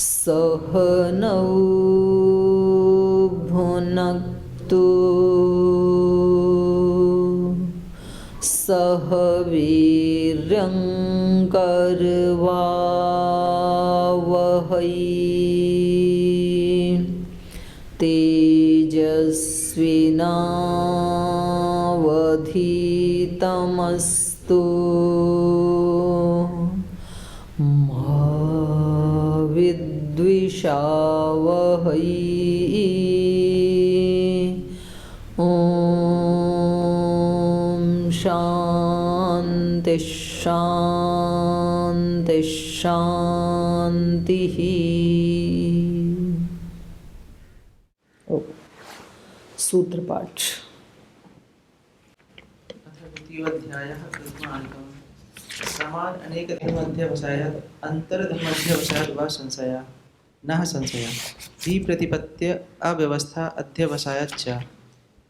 सहनौ भुनक्तु सह वीर्यं करवावहै तेजस्विनावधीतमस्तु मा विद्विषावहै। ॐ शान्ति शान्ति शान्तिः। सूत्र पाठ। द्वितीयोऽध्यायः प्रथमार्गः। समान् अनेक धर्माध्यवसायात् अंतर्धर्माध्यवसायात् वा संशयः न संशयः। विप्रतिपत्त्य अव्यवस्था अध्यवसायाच्च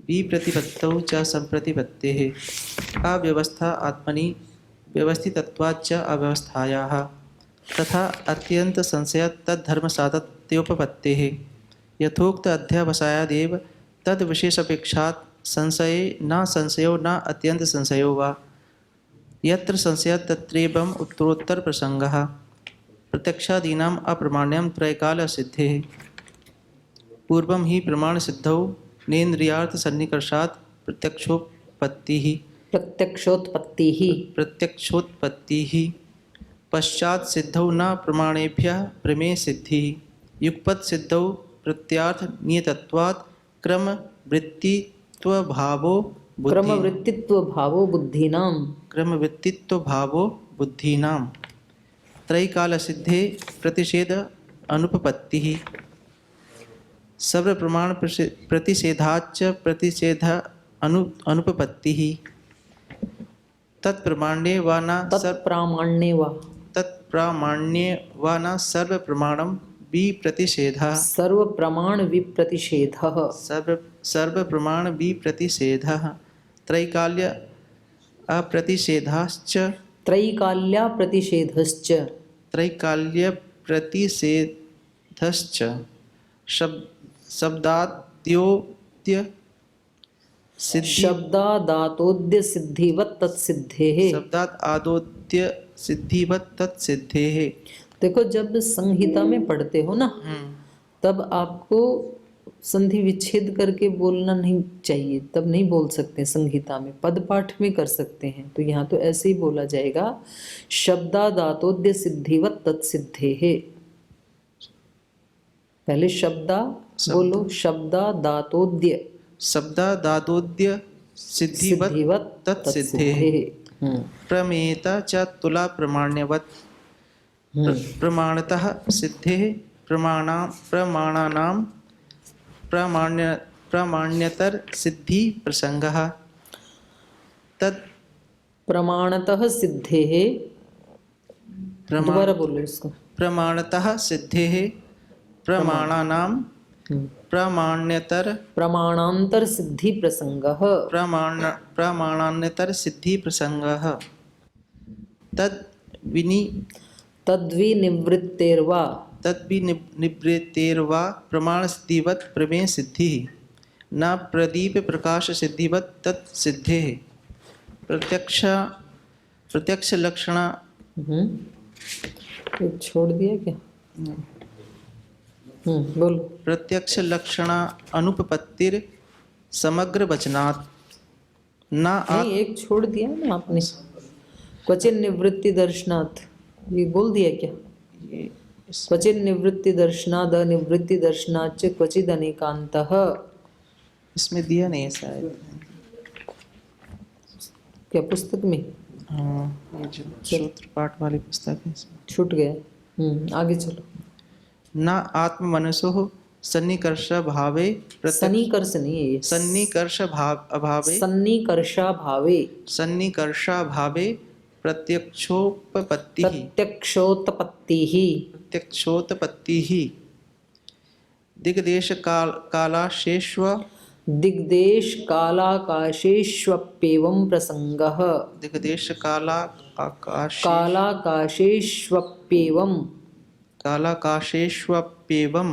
विप्रतिपत्तौ च संप्रतिपत्तेः अव्यवस्था आत्मनि व्यवस्थितत्वाच्च अव्यवस्थायाः तथा अत्यंत संशयात् तद्धर्मसाधत्योपपत्तेः यथोक्त अध्यवसायादेव तद विशेषापेक्षात् संशये न संशयो न अत्यंत संशयो वा। यत्र संशयात् तत्रैवम् उत्तरोत्तर प्रसंगः। प्रत्यक्षादीनाम् अप्रमाण्यं त्रयकाल सिद्धेः पूर्वं हि प्रमाण सिद्धौ नेन्द्रियार्थ सन्निकर्षात् प्रत्यक्षोत्पत्तिः पश्चात् सिद्धौ न प्रमाणेभ्यः प्रमेय सिद्धिः युगपत् सिद्धौ प्रत्यार्थ नियतत्वात् क्रमवृत्तित्वभावो बुद्धीनां त्रैकाल सिद्धे प्रतिषेध अनुपपत्तिः सर्वप्रमाण प्रतिषेधाच्च प्रतिषेध अनुपपत्तिः तत्प्रामाण्ये वा न सर्वप्रमाणं विप्रतिषेधः सर्वप्रमाण विप्रतिषेधः त्रैकाल्य अप्रतिषेधाश्च त्रैकाल्य प्रतिषेधश्च शब्दाद्योत्य सिद्धिवत् तत्सिद्धेः। देखो, जब संहिता में पढ़ते हो ना, तब आपको संधि विच्छेद करके बोलना नहीं चाहिए, तब नहीं बोल सकते। संहिता में पद पाठ में कर सकते हैं, तो यहाँ तो ऐसे ही बोला जाएगा, शब्दादातोद्य सिद्धिवत् तत्सिद्धेः। पहले बोलो, शब्दादातोद्य सिद्धिवत् तत्सिद्धेः। प्रमेयता च तुला प्रमाण्यवत् प्रमाणतः सिद्धेः प्रमाणानां प्रामाण्यतर सिद्धि प्रसंगः तत् प्रमाणतः सिद्धेः। दोबारा बोलो इसको। प्रमाणतः सिद्धेः प्रमाणानां प्रमाणान्तर सिद्धि प्रसंगः प्रमाणान्तर सिद्धि प्रसंगः तद्विनिवृत्तेर्वा प्रमाण सिद्धिवत् प्रमेय सिद्धिः न प्रदीप प्रकाश सिद्धिवत् तत्सिद्धेः प्रत्यक्ष लक्षण छोड़ दिया क्या? बोलो। प्रत्यक्ष लक्षण अनुपपत्तिर समग्र वचनात् नहीं, एक छोड़ दिया ना आपने, क्वचिन निवृत्ति दर्शनात्, ये बोल दिया क्या? क्वचिन निवृत्ति दर्शनाद निवृत्ति दर्शनाच क्वचिद अनेकांतः, इसमें दिया नहीं है शायद। क्या पुस्तक में? हाँ, ये जो सूत्र पाठ वाली पुस्तक है छूट गया। आगे चलो। न आत्ममनसो सन्निकर्ष भावे सन्निकर्षाभावे प्रत्यक्षोत्पत्तिः दिग्देश कालाशेष्व दिग्देश कालाकाशेष्वप्येवं प्रसंगः। दिग्देश काला आकाश कालाकाशेष्वप्येवं कालाकाशेष्वप्येवं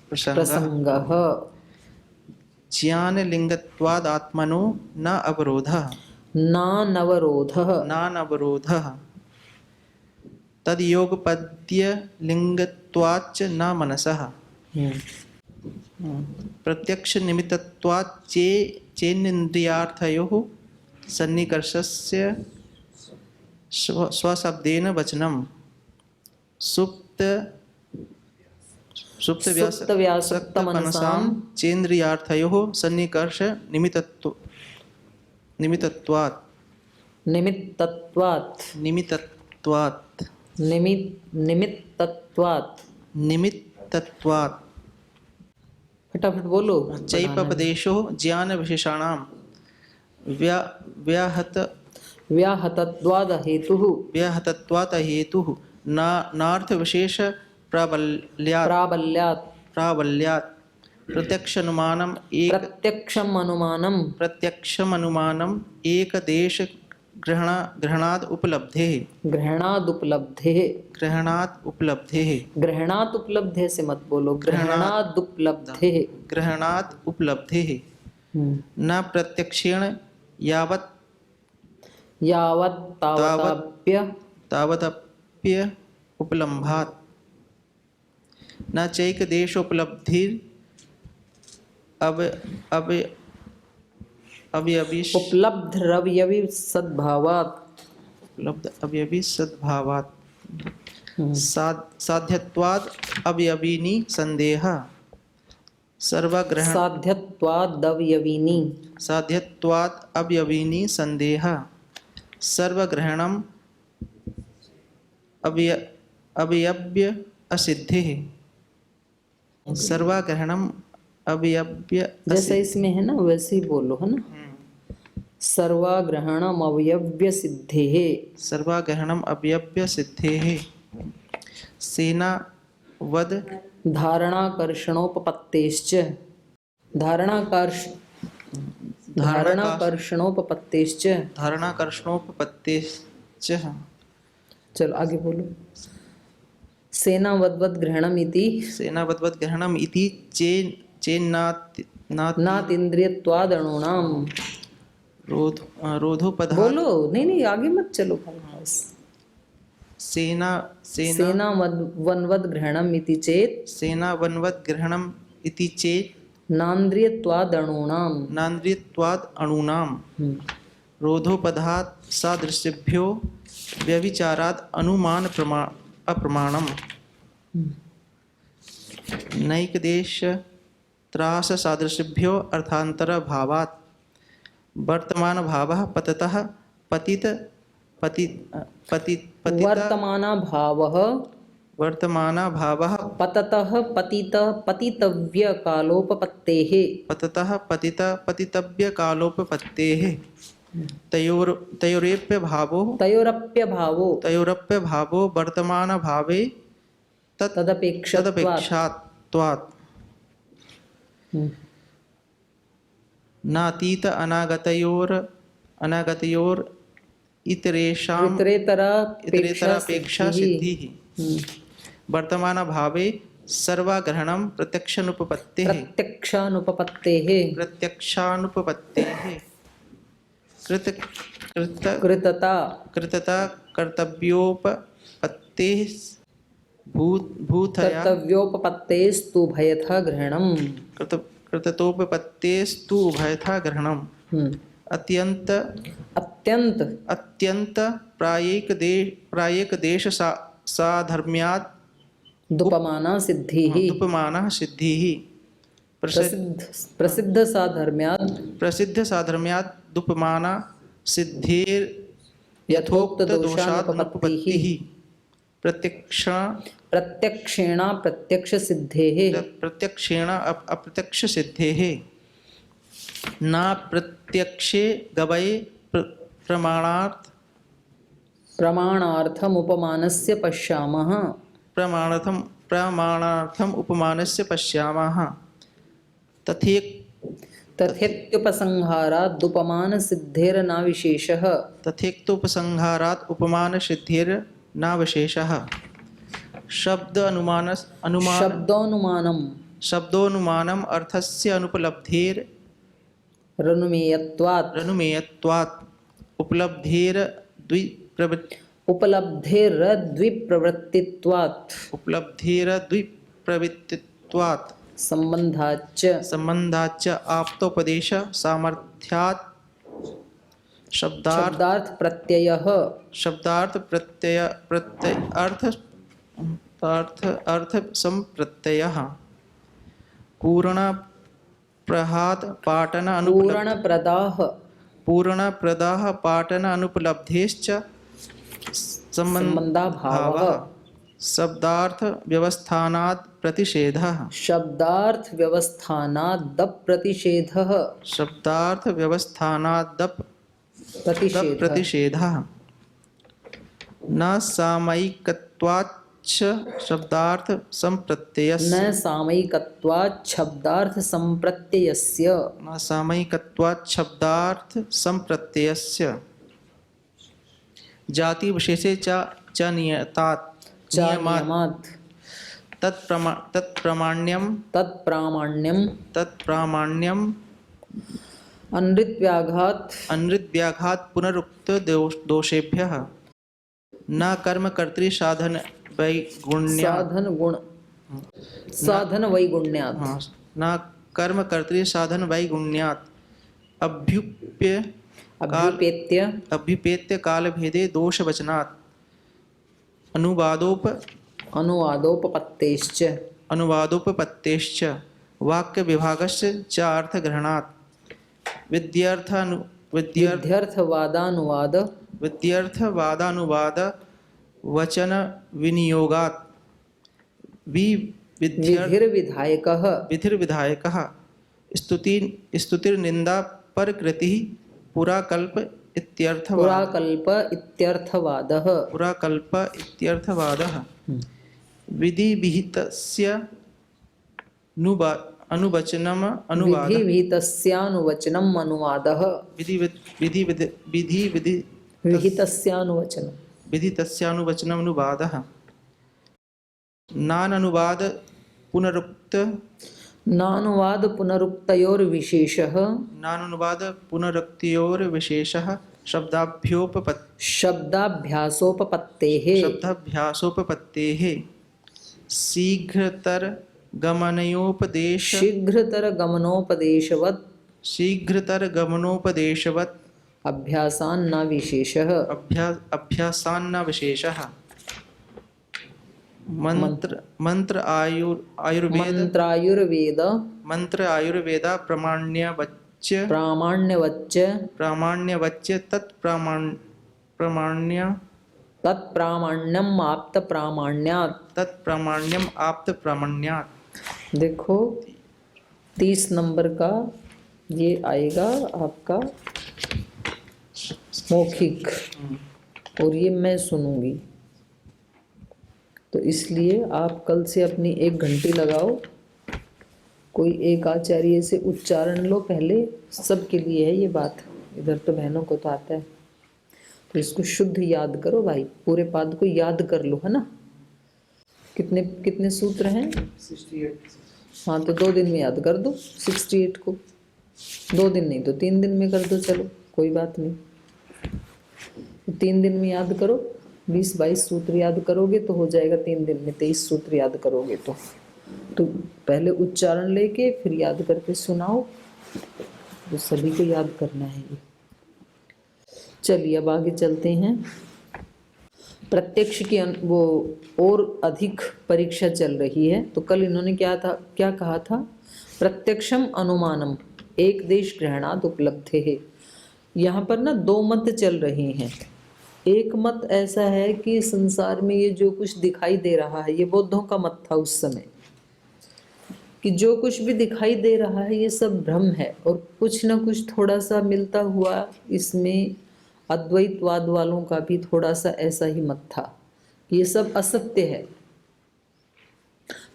प्रसंगः। प्रसंगः। ज्ञानलिंगत्वाद् आत्मनो न अवरोधः नानवरोधः। नानवरोधः तद्योगपद्यलिंगत्वाच्च न मनसः प्रत्यक्षनिमित्तत्वात् चेन्निन्द्रियार्थयोः सन्निकर्षस्य स्वशब्देन वचनम् सुप्तव्यासक्तमनसां चेन्द्रियार्थयोः सन्निकर्ष निमित्तत्वात् निमित्तत्वात् फटाफट बोलो। चैपपदेशो ज्ञान विशेषाणां व्याहतत्वाद हेतुः नार्थ विशेष प्राबल्यात् प्रत्यक्षमनुमानम् एकदेश ग्रहणाद् उपलब्धेः से मत बोलो। ग्रहणाद् उपलब्धेः न प्रत्यक्षेण तावदप्य उपलम्भात् न चैकदेशोपलब्धिर् उपलब्धरवयवी सद्भावात् साध्यत्वाद् अवयविनी संदेहः साध्यत्वाद् अवयविनी संदेहः सर्वग्रहणम् अवयव्य असिद्धिः सर्वग्रहणम् अवयव्य जैसे इसमें है ना वैसे ही बोलो, है ना। सर्वाग्रहणम् अवयव्य सिद्धेः सेनावद् धारणाकर्षणोपपत्तेश्च चलो आगे बोलो। सेनावद्वद् ग्रहणम् इति चेन्नातीन्द्रियत्वादणूनां रोधोपधात् बोलो। नहीं आगे मत चलो। सेनावन्वद् ग्रहणम् इति चेत् नान्द्रियत्वादणूनां रोधोपधात् सादृश्यभ्यो व्यभिचारात् अनुमान अप्रमाणम् नैकदेश त्रास सादृश्यभ्यो अर्थांतर भावात् वर्तमान भावः पततः पतित वर्तमान भावः पततः पतितव्य कालोपपत्तेः तयोरप्य भावो वर्तमान भावे तदपेक्षात्वात् नातीत अनागतयोर इतरेतरापेक्षा सिद्धिः वर्तमान भावे सर्वाग्रहणं प्रत्यक्षानुपपत्तेः कृतता कर्तव्योपपत्तेस्तु उभयथा ग्रहणम् कृततोपपत्तेस्तु उभयथा ग्रहणम् अत्यंत प्रायैक देश साधर्म्यात् दुपमाना सिद्धिः प्रसिद्ध साधर्म्यात् दुपमाना सिद्धिर यथोक्त दोषानुपपत्तिः प्रत्यक्षेण अप्रत्यक्ष सिद्धेः न प्रत्यक्षे गवये प्रमाणार्थम उपमानस्य पश्यामः तथेत्युपसंहारादुपमान सिद्धेर्न विशेषः। तथेक्तोपसंहारात् उपमान सिद्धिर्नावशेषः। शब्द अनुमान शब्दोनुमानम अर्थस्य अनुपलब्धेर रनुमेयत्वात् उपलब्धेरद्विप्रवृत्तित्वात् संबंधाच्च आप्तोपदेश सामर्थ्यात् शब्दार्थ प्रत्ययः अर्थ संप्रत्ययः पूर्णप्रदाह पाटन अनुपलब्धेश्च संबंधाभावः शब्दार्थ व्यवस्थानात् प्रतिषेधः प्रतिषेधः न सामयिकत्वाच्च शब्दार्थ संप्रत्ययस्य जाति विशेषे च नियतात् तत्प्रामाण्यम अनृत्व्याघात पुनरुक्त दोषेभ्यः न कर्मकर्तृ साधन वैगुण्यात् न कर्मकर्तृ साधन वैगुण्यात् अभ्युपेत्य कालभेदे दोषवचनात् अनुवादोपपत्तेश्च वाक्य विभागस्य च अर्थग्रहणात् विध्यर्थवादानुवाद वचन विनियोगात् विधिर्विधायकः स्तुतिर्निंदा परकृतिः पुराकल्प इत्यर्थवादः विधिविहितस्य अनुवचनम अनुवादः विहितस्यानुवचनम अनुवादः नानुवाद पुनरुक्तयोर्विशेषः शब्दाभ्यासोपपत्तेः शीघ्रतरगमनोपदेशवत् अभ्यासान्न विशेषः मंत्र आयुर्वेद प्रामाण्यवच्च तत्प्रामाण्यम आप्त प्रामाण्यात्। देखो 30 नंबर का ये आएगा आपका मौखिक, और ये मैं सुनूंगी, तो इसलिए आप कल से अपनी 1 घंटी लगाओ, कोई एक आचार्य से उच्चारण लो पहले, सबके लिए है ये बात, इधर तो बहनों को तो आता है, तो इसको शुद्ध याद करो भाई, पूरे पाद को याद कर लो, है ना। कितने सूत्र हैं? 68। हाँ, तो 2 दिन में याद कर दो 68 को, 2 दिन नहीं तो 3 दिन में कर दो, चलो कोई बात नहीं, 3 दिन में याद करो, 20-22 सूत्र याद करोगे तो हो जाएगा 3 दिन में 23 सूत्र याद करोगे तो पहले उच्चारण लेके फिर याद करके सुनाओ, तो सभी को याद करना है ये। चलिए अब आगे चलते हैं। प्रत्यक्ष की वो और अधिक परीक्षा चल रही है, तो कल इन्होंने क्या कहा था? प्रत्यक्षम अनुमानम एक देश ग्रहणात् उपलब्धे है। यहाँ पर ना 2 मत चल रहे हैं। एक मत ऐसा है कि संसार में ये जो कुछ दिखाई दे रहा है, ये बौद्धों का मत था उस समय, कि जो कुछ भी दिखाई दे रहा है ये सब भ्रम है, और कुछ ना कुछ थोड़ा सा मिलता हुआ इसमें अद्वैतवाद वालों का भी थोड़ा सा ऐसा ही मत था कि ये सब असत्य है,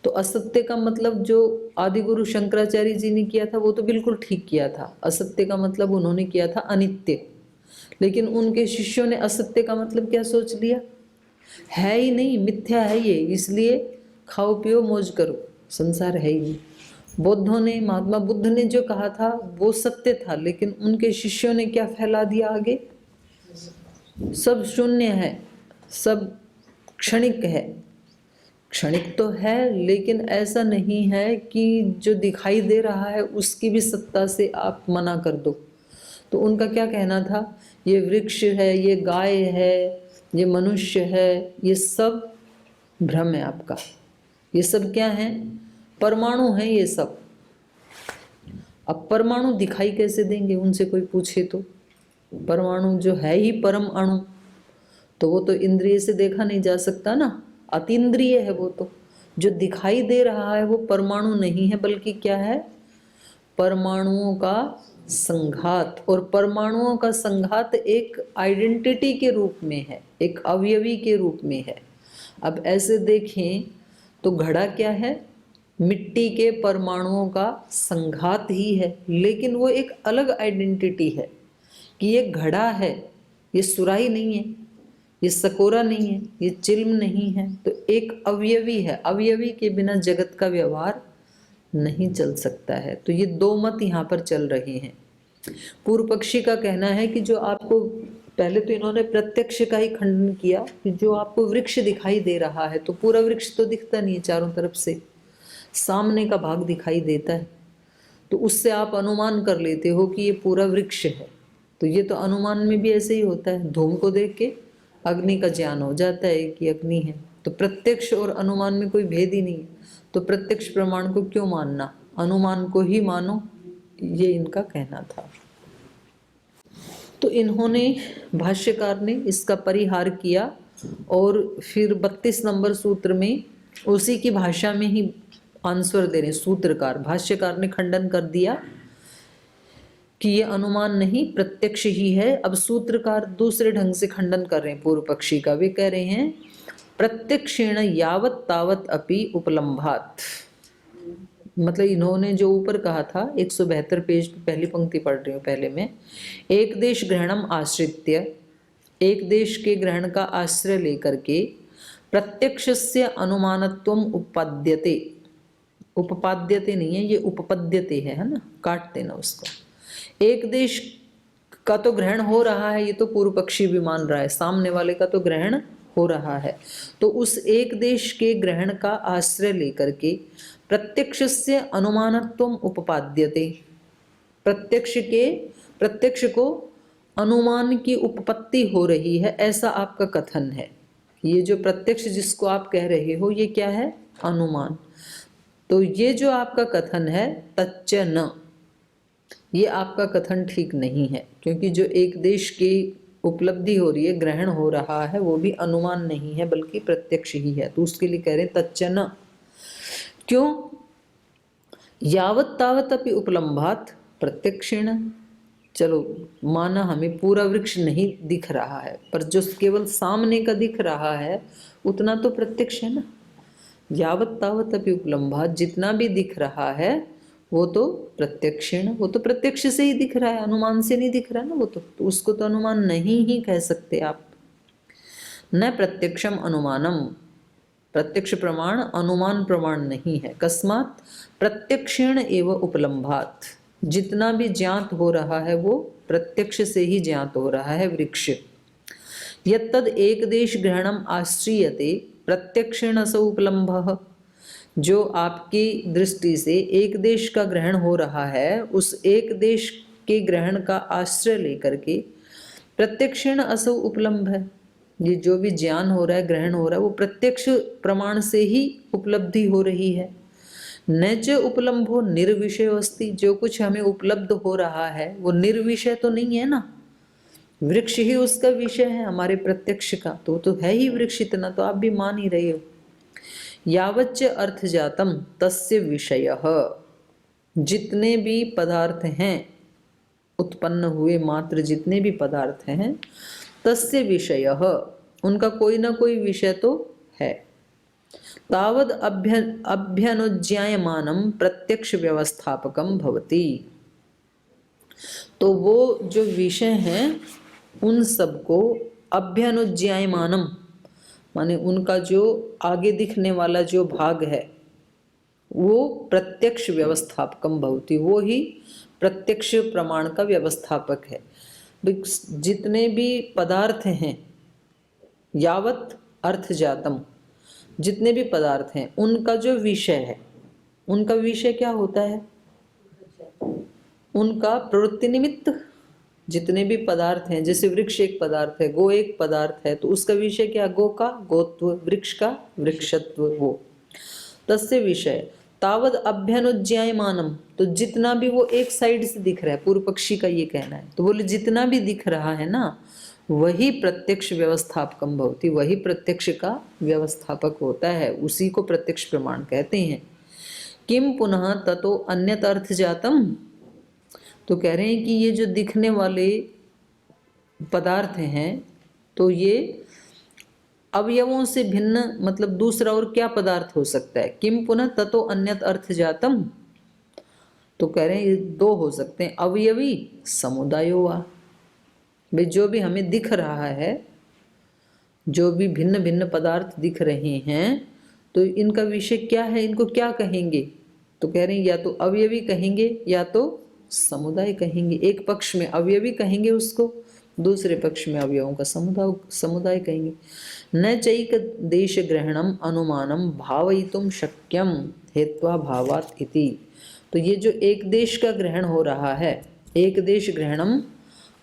तो असत्य का मतलब जो आदि गुरु शंकराचार्य जी ने किया था वो तो बिल्कुल ठीक किया था। असत्य का मतलब उन्होंने किया था अनित्य, लेकिन उनके शिष्यों ने असत्य का मतलब क्या सोच लिया, है ही नहीं, मिथ्या है ये, इसलिए खाओ पियो मौज करो, संसार है ही नहीं। बौद्धों ने, महात्मा बुद्ध ने जो कहा था वो सत्य था, लेकिन उनके शिष्यों ने क्या फैला दिया आगे, सब शून्य है, सब क्षणिक है। क्षणिक तो है, लेकिन ऐसा नहीं है कि जो दिखाई दे रहा है उसकी भी सत्ता से आप मना कर दो। तो उनका क्या कहना था, ये वृक्ष है, ये गाय है, ये मनुष्य है, ये सब भ्रम है आपका। ये सब क्या है, परमाणु है ये सब। अब परमाणु दिखाई कैसे देंगे, उनसे कोई पूछे तो। परमाणु जो है ही परम अणु, तो वो तो इंद्रिय से देखा नहीं जा सकता ना, अतीन्द्रिय है वो तो। जो दिखाई दे रहा है वो परमाणु नहीं है, बल्कि क्या है, परमाणुओं का संघात। और परमाणुओं का संघात एक आइडेंटिटी के रूप में है, एक अवयवी के रूप में है। अब ऐसे देखें तो घड़ा क्या है, मिट्टी के परमाणुओं का संघात ही है, लेकिन वो एक अलग आइडेंटिटी है कि ये घड़ा है, ये सुराही नहीं है, ये सकोरा नहीं है, ये चिल्म नहीं है। तो एक अवयवी है, अवयवी के बिना जगत का व्यवहार नहीं चल सकता है। तो ये दो मत यहाँ पर चल रहे हैं। पूर्व पक्षी का कहना है कि जो आपको, पहले तो इन्होंने प्रत्यक्ष का ही खंडन किया कि जो आपको वृक्ष दिखाई दे रहा है, तो पूरा वृक्ष तो दिखता नहीं है, चारों तरफ से सामने का भाग दिखाई देता है, तो उससे आप अनुमान कर लेते हो कि ये पूरा वृक्ष है। तो ये तो अनुमान में भी ऐसे ही होता है, धूम को देख के अग्नि का ज्ञान हो जाता है कि अग्नि है। तो प्रत्यक्ष और अनुमान में कोई भेद ही नहीं है, तो प्रत्यक्ष प्रमाण को क्यों मानना, अनुमान को ही मानो, ये इनका कहना था। तो इन्होंने, भाष्यकार ने इसका परिहार किया और फिर 32 नंबर सूत्र में उसी की भाषा में ही आंसर दे रहे। सूत्रकार, भाष्यकार ने खंडन कर दिया कि ये अनुमान नहीं प्रत्यक्ष ही है। अब सूत्रकार दूसरे ढंग से खंडन कर रहे हैं पूर्व पक्षी का। वे कह रहे हैं प्रत्यक्षेण यावत तावत अपि उपलम्भात। मतलब इन्होंने जो ऊपर कहा था 172 पेज पे पहली पंक्ति पढ़ रही हूँ पहले में, एक देश ग्रहणम आश्रित्य, एक देश के ग्रहण का आश्रय लेकर के प्रत्यक्षस्य अनुमानत्वम उपपद्यते, उपपाद्यते नहीं है ये उपपद्यते है ना, काट देना उसको। एक देश का तो ग्रहण हो रहा है, ये तो पूर्व पक्षी भी मान रहा है, सामने वाले का तो ग्रहण हो रहा है। तो उस एक देश के ग्रहण का आश्रय लेकर के प्रत्यक्षस्य अनुमानत्वम उपपाद्यते, प्रत्यक्ष को अनुमान की उपपत्ति हो रही है, ऐसा आपका कथन है। ये जो प्रत्यक्ष जिसको आप कह रहे हो ये क्या है, अनुमान। तो ये जो आपका कथन है तच्च न, ये आपका कथन ठीक नहीं है, क्योंकि जो एक देश की उपलब्धि हो रही है, ग्रहण हो रहा है, वो भी अनुमान नहीं है बल्कि प्रत्यक्ष ही है। तो उसके लिए कह रहे हैं तच्च न। क्यों, यावत तावत अपि उपलम्भात प्रत्यक्षेण। चलो माना हमें पूरा वृक्ष नहीं दिख रहा है, पर जो केवल सामने का दिख रहा है उतना तो प्रत्यक्ष है ना। यावत तावत अपि उपलम्भात, जितना भी दिख रहा है वो तो प्रत्यक्षेण, वो तो प्रत्यक्ष से ही दिख रहा है, अनुमान से नहीं दिख रहा ना वो तो उसको तो अनुमान नहीं ही कह सकते आप। न प्रत्यक्षम अनुमानम, प्रत्यक्ष प्रमाण अनुमान प्रमाण नहीं है। कस्मात प्रत्यक्षेण एव उपलम्भात, जितना भी ज्ञात हो रहा है वो प्रत्यक्ष से ही ज्ञात हो रहा है वृक्ष। यत्तद एक देश ग्रहणम आश्रियते प्रत्यक्षेण स उपलम्भः, जो आपकी दृष्टि से एक देश का ग्रहण हो रहा है, उस एक देश के ग्रहण का आश्रय लेकर के प्रत्यक्षेण असौ उपलम्भ है। ये जो भी ज्ञान हो रहा है, ग्रहण हो रहा है, वो प्रत्यक्ष प्रमाण से ही उपलब्धि हो रही है। न च उपलम्भो निर्विषय अस्ति, जो कुछ हमें उपलब्ध हो रहा है वो निर्विषय तो नहीं है ना, वृक्ष ही उसका विषय है हमारे प्रत्यक्ष का, तो है ही वृक्ष, इतना तो आप भी मान ही रहे हो। यावच्च अर्थ जातम तस्य विषयः, जितने भी पदार्थ हैं उत्पन्न हुए मात्र जितने भी पदार्थ हैं, तस्य विषयः, उनका कोई ना कोई विषय तो है। तावद अभ्यनुज्ञायमानं प्रत्यक्ष व्यवस्थापकम भवति। तो वो जो विषय हैं उन सबको अभ्यनुज्ञायमानम माने उनका जो आगे दिखने वाला जो भाग है वो प्रत्यक्ष व्यवस्थापकम भवति, वो ही प्रत्यक्ष प्रमाण का व्यवस्थापक है। जितने भी पदार्थ हैं यावत अर्थ जातम, जितने भी पदार्थ हैं उनका जो विषय है, उनका विषय क्या होता है? उनका प्रवृत्ति निमित्त। जितने भी पदार्थ हैं, जैसे वृक्ष एक पदार्थ है, गो एक पदार्थ है, तो उसका विषय क्या? गो का गोत्व, वृक्ष का वृक्षत्व। वो तस्य विषय तावद अभ्यनुज्ञायमानम, तो जितना भी वो एक साइड से दिख रहा है, पूर्व पक्षी का ये कहना है, तो बोले जितना भी दिख रहा है ना वही प्रत्यक्ष व्यवस्थापकम भवति, वही प्रत्यक्ष का व्यवस्थापक होता है, उसी को प्रत्यक्ष प्रमाण कहते हैं। किम पुनः ततो अन्यत अर्थ जातम, तो कह रहे हैं कि ये जो दिखने वाले पदार्थ हैं तो ये अवयवों से भिन्न मतलब दूसरा और क्या पदार्थ हो सकता है? किम पुनः ततो अन्यत अर्थ जातम, तो कह रहे हैं ये दो हो सकते हैं, अवयवी समुदायो वा। भाई जो भी हमें दिख रहा है, जो भी भिन्न भिन्न पदार्थ दिख रहे हैं, तो इनका विषय क्या है, इनको क्या कहेंगे? तो कह रहे हैं या तो अवयवी कहेंगे या तो समुदाय कहेंगे। एक पक्ष में अवयवी कहेंगे उसको, दूसरे पक्ष में अवयवों का समुदाय कहेंगे। न चैक देश ग्रहणम अनुमानम भावयितुम शक्यम हेत्वा भावात इति, तो ये जो एक देश का ग्रहण हो रहा है, एक देश ग्रहणम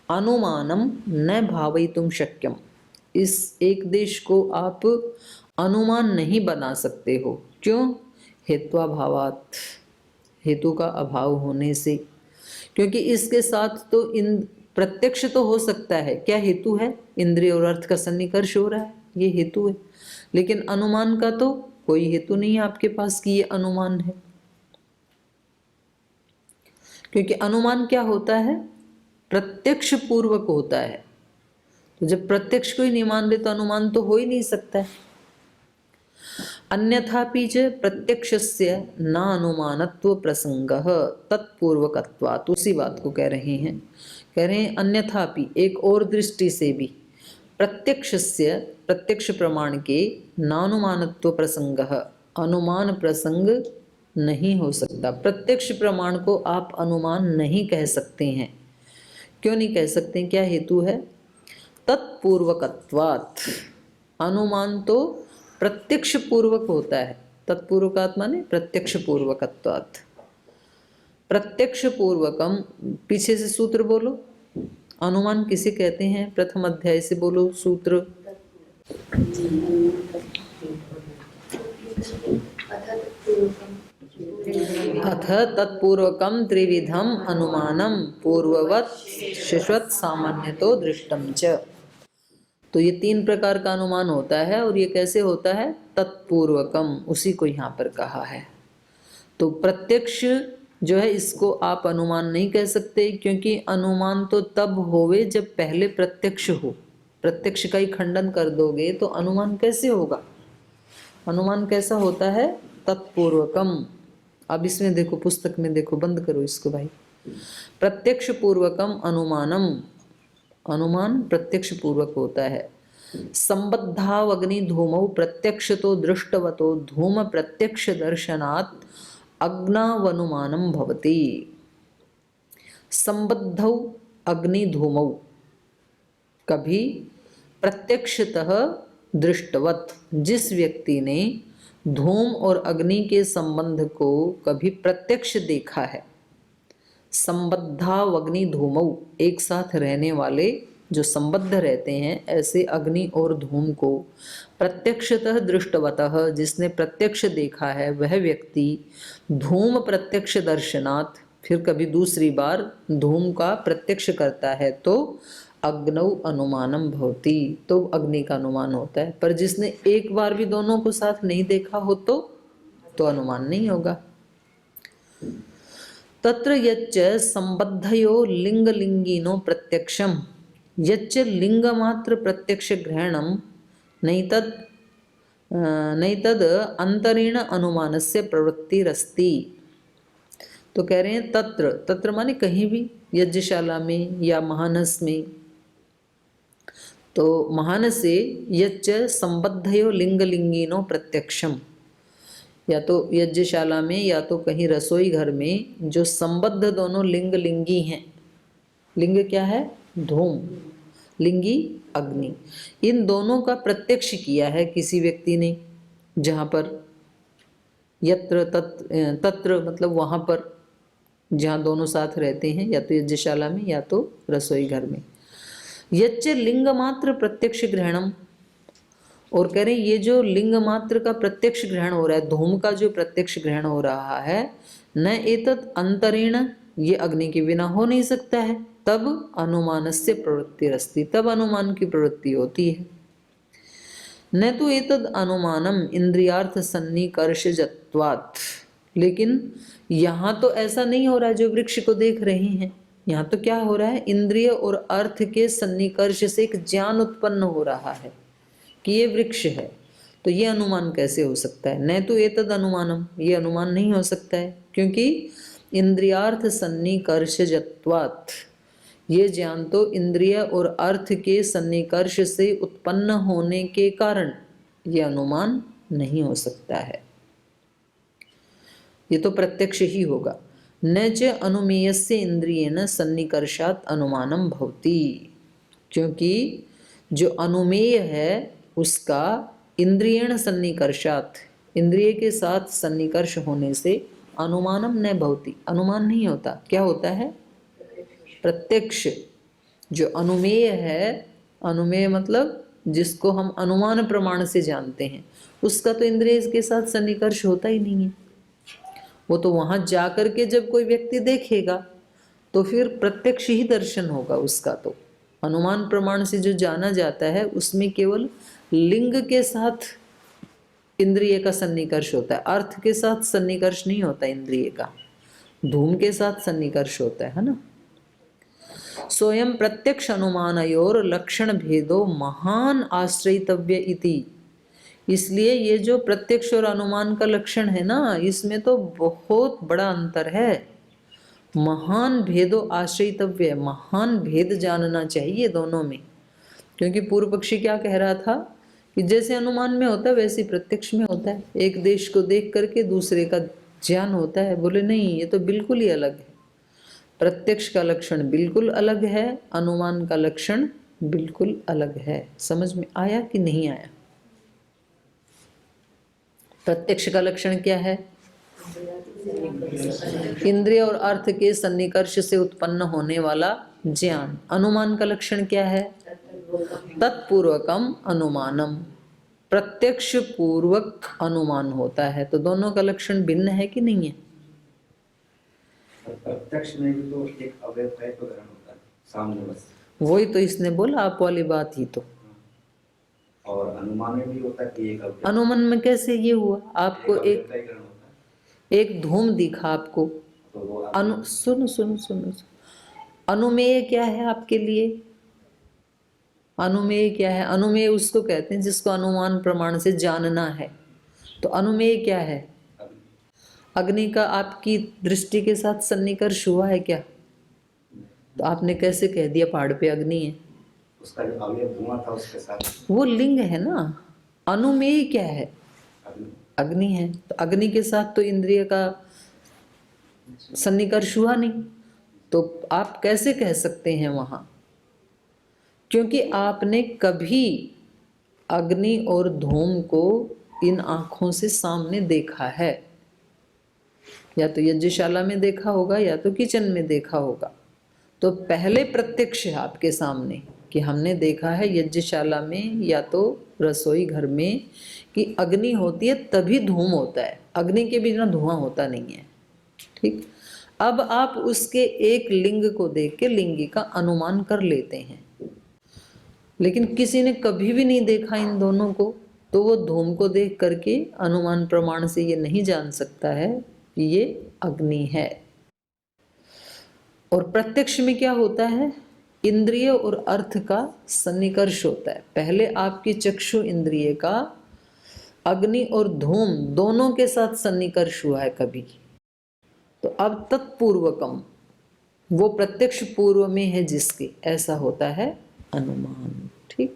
अनुमानम न भावयितुम शक्यम, इस एक देश को आप अनुमान नहीं बना सकते हो। क्यों? हेत्वा भावात, हेतु का अभाव होने से। क्योंकि इसके साथ तो इन प्रत्यक्ष तो हो सकता है, क्या हेतु है? इंद्रिय और अर्थ का सन्निकर्ष हो रहा है, ये हेतु है। लेकिन अनुमान का तो कोई हेतु नहीं है आपके पास कि ये अनुमान है। क्योंकि अनुमान क्या होता है? प्रत्यक्ष पूर्वक होता है। तो जब प्रत्यक्ष को ही नहीं मान ले तो अनुमान तो हो ही नहीं सकता है। अन्यथापि च प्रत्यक्षस्य न अनुमानत्व प्रसंगः तत्पूर्वकत्वात्, उसी बात को कह रहे हैं। कह रहे हैं अन्यथापि, एक और दृष्टि से भी, प्रत्यक्षस्य प्रत्यक्ष प्रमाण के नानुमानत्व प्रसंगः, अनुमान प्रसंग नहीं हो सकता। प्रत्यक्ष प्रमाण को आप अनुमान नहीं कह सकते हैं। क्यों नहीं कह सकते? क्या हेतु है? तत्पूर्वकत्वात्, अनुमान तो प्रत्यक्ष पूर्वक होता है। तत्पूर्वकात् माने प्रत्यक्ष पूर्वकत्वात्। प्रत्यक्ष पूर्वकम, पीछे से सूत्र बोलो। अनुमान किसे कहते हैं? प्रथम अध्याय से बोलो सूत्र। अथ तत्पूर्वकम त्रिविधम अनुमानम पूर्ववत् शिश्वत सामान्यतो दृष्टम च, तो ये तीन प्रकार का अनुमान होता है। और ये कैसे होता है? तत्पूर्वकम, उसी को यहाँ पर कहा है। तो प्रत्यक्ष जो है इसको आप अनुमान नहीं कह सकते, क्योंकि अनुमान तो तब होवे जब पहले प्रत्यक्ष हो। प्रत्यक्ष का ही खंडन कर दोगे तो अनुमान कैसे होगा? अनुमान कैसा होता है? तत्पूर्वकम। अब इसमें देखो, पुस्तक में देखो, बंद करो इसको भाई। प्रत्यक्ष पूर्वकम अनुमानम, अनुमान प्रत्यक्ष पूर्वक होता है। संबद्धावग्नि धूमौ प्रत्यक्ष तो दृष्टवतो धूम प्रत्यक्ष दर्शनात् अग्नावनुमानम भवति। संबद्धौ अग्नि धूमौ, कभी प्रत्यक्षतः दृष्टवत, जिस व्यक्ति ने धूम और अग्नि के संबंध को कभी प्रत्यक्ष देखा है। संबद्धावग्नि धूमौ, एक साथ रहने वाले जो संबद्ध रहते हैं, ऐसे अग्नि और धूम को प्रत्यक्षतः दृष्टवतः, जिसने प्रत्यक्ष देखा है, वह व्यक्ति धूम प्रत्यक्ष दर्शनात्, फिर कभी दूसरी बार धूम का प्रत्यक्ष करता है तो अग्नौ अनुमानम भवति, तो अग्नि का अनुमान होता है। पर जिसने एक बार भी दोनों को साथ नहीं देखा हो तो अनुमान नहीं होगा। तत्र यच्च संबद्धयो लिंगलिंगिनो प्रत्यक्षम यच्च लिंगमात्र प्रत्यक्ष ग्रहणम नैतत् नहीं तद अंतरेण अनुमानस्य प्रवृत्तिरस्ति। तो कह रहे हैं तत्र, तत्र माने कहीं भी, यज्ञशाला में या महानस में। तो महानसे यच्च संबद्धयो लिंगलिंगिनो प्रत्यक्षम, या तो यज्ञशाला में या तो कहीं रसोई घर में जो संबद्ध दोनों लिंगलिंगी हैं। लिंग क्या है? धूम, लिंगी अग्नि। इन दोनों का प्रत्यक्ष किया है किसी व्यक्ति ने, जहाँ पर यत्र तत्र मतलब वहाँ पर जहाँ दोनों साथ रहते हैं, या तो यज्ञशाला में या तो रसोई घर में। यच्च लिंग मात्र प्रत्यक्ष ग्रहणम, और कह रहे हैं ये जो लिंग मात्र का प्रत्यक्ष ग्रहण हो रहा है, धूम का जो प्रत्यक्ष ग्रहण हो रहा है, न एतत् अंतरेण, ये अग्नि के बिना हो नहीं सकता है। तब अनुमानस्य प्रवृत्तिरस्ति, तब अनुमान की प्रवृत्ति होती है। न तो एतद् अनुमानम इंद्रियार्थ सन्निकर्षजत्वात्, लेकिन यहाँ तो ऐसा नहीं हो रहा है जो वृक्ष को देख रहे हैं। यहाँ तो क्या हो रहा है? इंद्रिय और अर्थ के सन्निकर्ष से एक ज्ञान उत्पन्न हो रहा है कि ये वृक्ष है। तो ये अनुमान कैसे हो सकता है? न तो एतद् अनुमानम, ये अनुमान नहीं हो सकता है, क्योंकि इंद्रियार्थ सन्निकर्षजत्वात्, ये ज्ञान तो इंद्रिय और अर्थ के सन्निकर्ष से उत्पन्न होने के कारण ये अनुमान नहीं हो सकता है। ये तो प्रत्यक्ष ही होगा। न च अनुमेयस्य इंद्रियेण सन्निकर्षात् अनुमानम भवति, क्योंकि जो अनुमेय है उसका इंद्रियेण सन्निकर्षात्, इंद्रिय के साथ सन्निकर्ष होने से अनुमानम न भवति, अनुमान नहीं होता। क्या होता है? प्रत्यक्ष। जो अनुमेय है, अनुमेय मतलब जिसको हम अनुमान प्रमाण से जानते हैं, उसका तो इंद्रिय के साथ सन्निकर्ष होता ही नहीं है। वो तो वहां जाकर के जब कोई व्यक्ति देखेगा तो फिर प्रत्यक्ष ही दर्शन होगा उसका। तो अनुमान प्रमाण से जो जाना जाता है उसमें केवल लिंग के साथ इंद्रिय का सन्निकर्ष होता है, अर्थ के साथ सन्निकर्ष नहीं होता इंद्रिय का, धूम के साथ सन्निकर्ष होता है ना। स्वयं प्रत्यक्ष अनुमानयोर लक्षण भेदो महान आश्रयितव्य इति, इसलिए ये जो प्रत्यक्ष और अनुमान का लक्षण है ना, इसमें तो बहुत बड़ा अंतर है। महान भेदो आश्रयितव्य, महान भेद जानना चाहिए दोनों में। क्योंकि पूर्व पक्षी क्या कह रहा था कि जैसे अनुमान में होता है वैसे प्रत्यक्ष में होता है, एक देश को देख करके दूसरे का ज्ञान होता है। बोले नहीं, ये तो बिल्कुल ही अलग है। प्रत्यक्ष का लक्षण बिल्कुल अलग है, अनुमान का लक्षण बिल्कुल अलग है। समझ में आया कि नहीं आया? प्रत्यक्ष का लक्षण क्या है? इंद्रिय और अर्थ के सन्निकर्ष से उत्पन्न होने वाला ज्ञान। अनुमान का लक्षण क्या है? तत्पूर्वकम अनुमानम, प्रत्यक्ष पूर्वक अनुमान होता है। तो दोनों का लक्षण भिन्न है कि नहीं है? प्रत्यक्ष में भी तो एक अव्यवहार तो ग्रहण होता है सामने, बस वही तो इसने बोला आप वाली बात ही तो। और अनुमान में भी होता है कि एक अव्यवहार। अनुमान में कैसे ये हुआ? आपको एक ग्रहण होता है, एक धूम दिखा आपको, तो वो सुनो सुनो सुनो, अनुमेय क्या है आपके लिए? अनुमेय क्या है? अनुमेय उसको कहते हैं जिसको अनुमान प्रमाण से जानना है। तो अनुमेय क्या है? अग्नि का आपकी दृष्टि के साथ सन्निकर्ष हुआ है क्या? तो आपने कैसे कह दिया पहाड़ पे अग्नि है? उसका जो अवयव धुआं था उसके साथ वो लिंग है ना। अनुमेय क्या है? अग्नि। अग्नि है। तो अग्नि के साथ तो इंद्रिय का सन्निकर्ष हुआ नहीं, तो आप कैसे कह सकते हैं वहां? क्योंकि आपने कभी अग्नि और धूम को इन आंखों से सामने देखा है, या तो यज्ञशाला में देखा होगा या तो किचन में देखा होगा। तो पहले प्रत्यक्ष है आपके सामने कि हमने देखा है यज्ञशाला में या तो रसोई घर में कि अग्नि होती है तभी धूम होता है, अग्नि के बिना धुआं होता नहीं है। ठीक, अब आप उसके एक लिंग को देख के लिंगी का अनुमान कर लेते हैं, लेकिन किसी ने कभी भी नहीं देखा इन दोनों को, तो वो धूम को देख करके अनुमान प्रमाण से ये नहीं जान सकता है कि ये अग्नि है। और प्रत्यक्ष में क्या होता है? इंद्रिय और अर्थ का सन्निकर्ष होता है। पहले आपकी चक्षु इंद्रिय का अग्नि और धूम दोनों के साथ सन्निकर्ष हुआ है कभी, तो अब तत्पूर्वकम, वो प्रत्यक्ष पूर्व में है जिसके, ऐसा होता है अनुमान। ठीक।